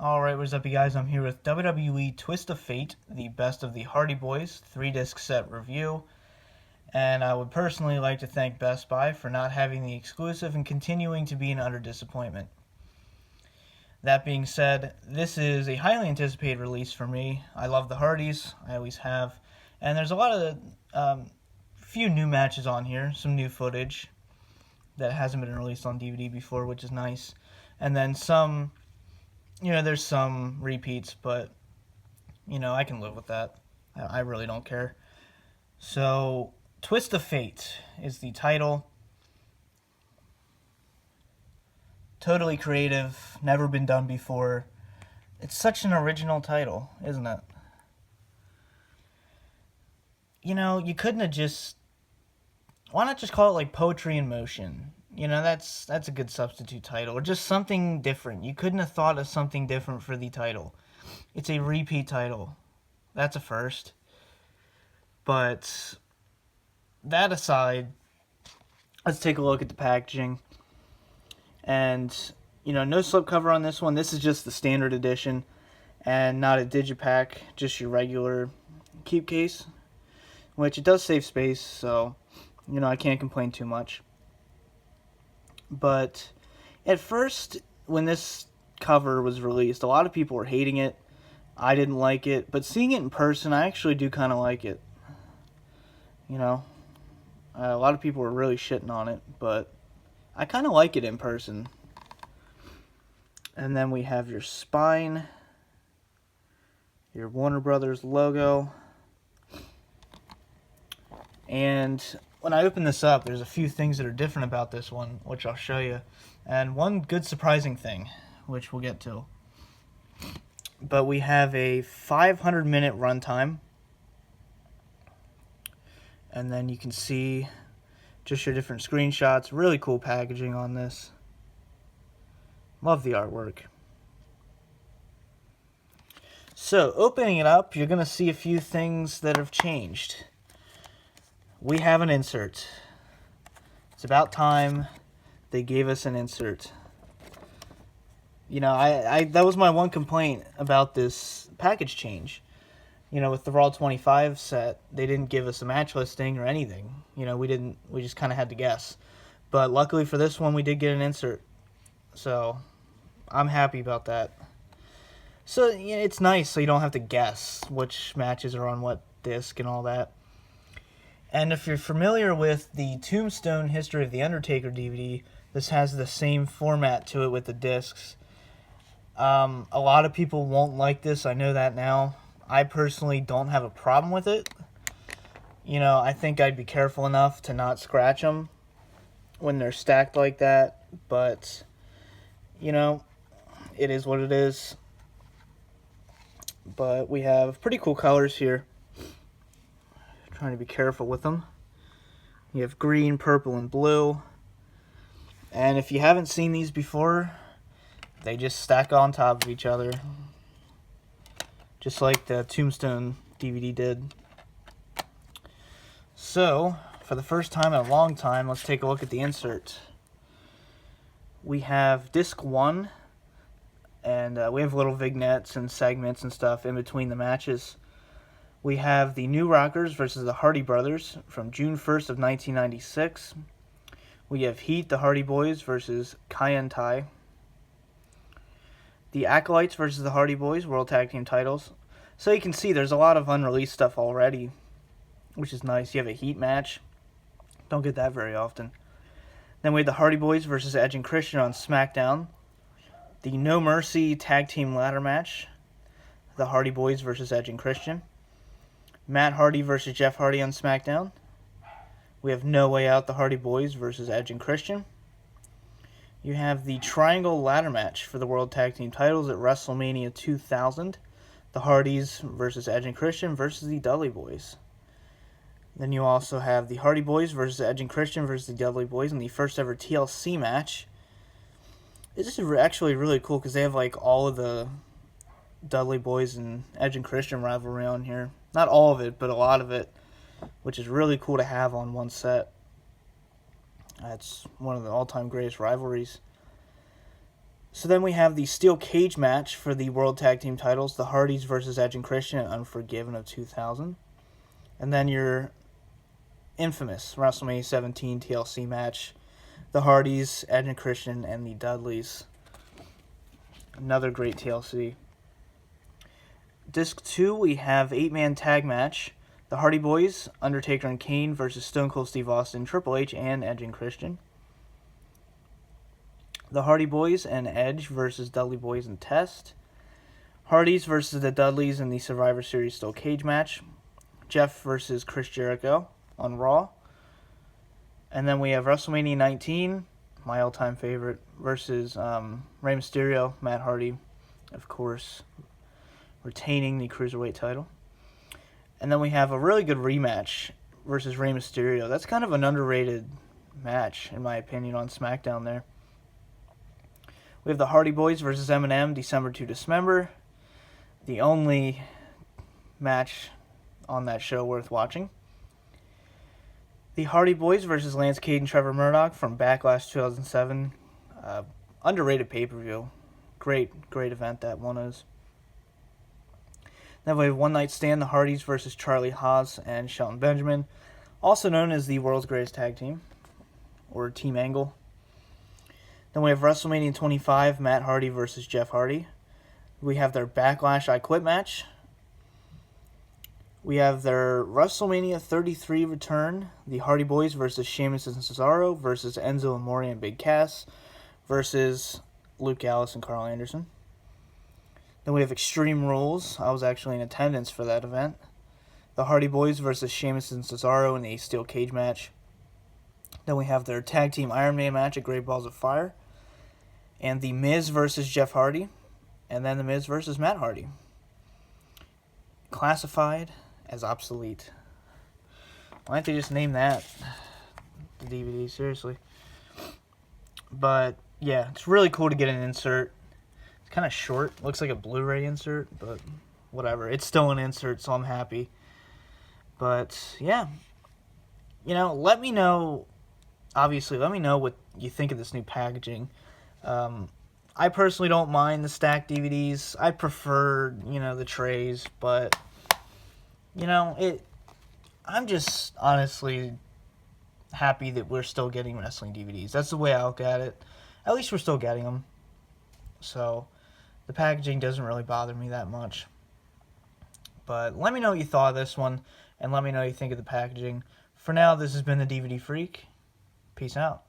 Alright, what's up you guys? I'm here with WWE Twist of Fate, the Best of the Hardy Boys 3-disc set review. And I would personally like to thank Best Buy for not having the exclusive and continuing to be an utter disappointment. That being said, this is a highly anticipated release for me. I love the Hardys, I always have. And there's a lot of few new matches on here, some new footage that hasn't been released on DVD before, which is nice. And then some, there's some repeats, but, I can live with that. I really don't care. So, Twist of Fate is the title. Totally creative, never been done before. It's such an original title, isn't it? You couldn't have just... Why not just call it like Poetry in Motion? That's a good substitute title. Or just something different. You couldn't have thought of something different for the title. It's a repeat title. That's a first. But that aside, let's take a look at the packaging. And, no slipcover on this one. This is just the standard edition and not a digipack, just your regular keep case, which it does save space, so, I can't complain too much. But at first, when this cover was released, a lot of people were hating it. I didn't like it, but seeing it in person, I actually do kind of like it. A lot of people were really shitting on it, but I kind of like it in person. And then we have your spine, your Warner Brothers logo. And when I open this up, there's a few things that are different about this one, which I'll show you. And one good surprising thing, which we'll get to. But we have a 500-minute runtime. And then you can see just your different screenshots. Really cool packaging on this. Love the artwork. So, opening it up, you're going to see a few things that have changed. We have an insert. It's about time they gave us an insert. That was my one complaint about this package change. With the Raw 25 set, they didn't give us a match listing or anything. We just kind of had to guess. But luckily for this one, we did get an insert. So, I'm happy about that. So, it's nice so you don't have to guess which matches are on what disc and all that. And if you're familiar with the Tombstone History of the Undertaker DVD, this has the same format to it with the discs. A lot of people won't like this, I know that now. I personally don't have a problem with it. I think I'd be careful enough to not scratch them when they're stacked like that. But, it is what it is. But we have pretty cool colors here. Trying to be careful with them. You have green, purple, and blue. And if you haven't seen these before, they just stack on top of each other. Just like the Tombstone DVD did. So, for the first time in a long time, let's take a look at the insert. We have disc 1, and we have little vignettes and segments and stuff in between the matches. We have the New Rockers versus the Hardy Brothers from June 1st of 1996. We have Heat, the Hardy Boys versus Kai En Tai. The Acolytes versus the Hardy Boys, World Tag Team titles. So you can see there's a lot of unreleased stuff already, which is nice. You have a Heat match. Don't get that very often. Then we have the Hardy Boys versus Edge and Christian on SmackDown. The No Mercy Tag Team Ladder match. The Hardy Boys versus Edge and Christian. Matt Hardy versus Jeff Hardy on SmackDown. We have No Way Out, the Hardy Boys versus Edge and Christian. You have the Triangle Ladder match for the World Tag Team titles at WrestleMania 2000. The Hardys versus Edge and Christian versus the Dudley Boys. Then you also have the Hardy Boys versus Edge and Christian versus the Dudley Boys in the first ever TLC match. This is actually really cool because they have like all of the Dudley Boys and Edge and Christian rivalry on here. Not all of it, but a lot of it, which is really cool to have on one set. That's one of the all-time greatest rivalries. So then we have the steel cage match for the World Tag Team titles, the Hardys versus Edge and Christian at Unforgiven of 2000. And then your infamous WrestleMania 17 TLC match, the Hardys, Edge and Christian, and the Dudleys. Another great TLC. Disc 2, we have 8-man tag match, the Hardy Boys, Undertaker and Kane versus Stone Cold Steve Austin, Triple H, and Edge and Christian. The Hardy Boys and Edge versus Dudley Boys and Test. Hardys versus the Dudleys in the Survivor Series steel cage match. Jeff versus Chris Jericho on Raw. And then we have WrestleMania 19, my all-time favorite, versus Rey Mysterio, Matt Hardy, of course, retaining the Cruiserweight title. And then we have a really good rematch versus Rey Mysterio. That's kind of an underrated match, in my opinion, on SmackDown there. We have the Hardy Boys versus Eminem, December to Dismember. The only match on that show worth watching. The Hardy Boys versus Lance Cade and Trevor Murdoch from Backlash 2007. Underrated pay-per-view. Great event that one is. Then we have One Night Stand, the Hardys versus Charlie Haas and Shelton Benjamin. Also known as the World's Greatest Tag Team, or Team Angle. Then we have WrestleMania 25, Matt Hardy versus Jeff Hardy. We have their Backlash I Quit match. We have their WrestleMania 33 return, the Hardy Boys versus Sheamus and Cesaro versus Enzo Amore and Big Cass versus Luke Gallows and Carl Anderson. Then we have Extreme Rules. I was actually in attendance for that event. The Hardy Boys versus Sheamus and Cesaro in a steel cage match. Then we have their Tag Team Iron Man match at Great Balls of Fire. And The Miz versus Jeff Hardy. And then The Miz versus Matt Hardy. Classified as obsolete. Why don't they just name that the DVD? Seriously. But, yeah, it's really cool to get an insert. It's kind of short. Looks like a Blu-ray insert, but whatever. It's still an insert, so I'm happy. But, yeah. You know, let me know, obviously, let me know what you think of this new packaging. I personally don't mind the stacked DVDs. I prefer, the trays, but, I'm just honestly happy that we're still getting wrestling DVDs. That's the way I look at it. At least we're still getting them. So, the packaging doesn't really bother me that much. But let me know what you thought of this one, and let me know what you think of the packaging. For now, this has been the DVD Freak. Peace out.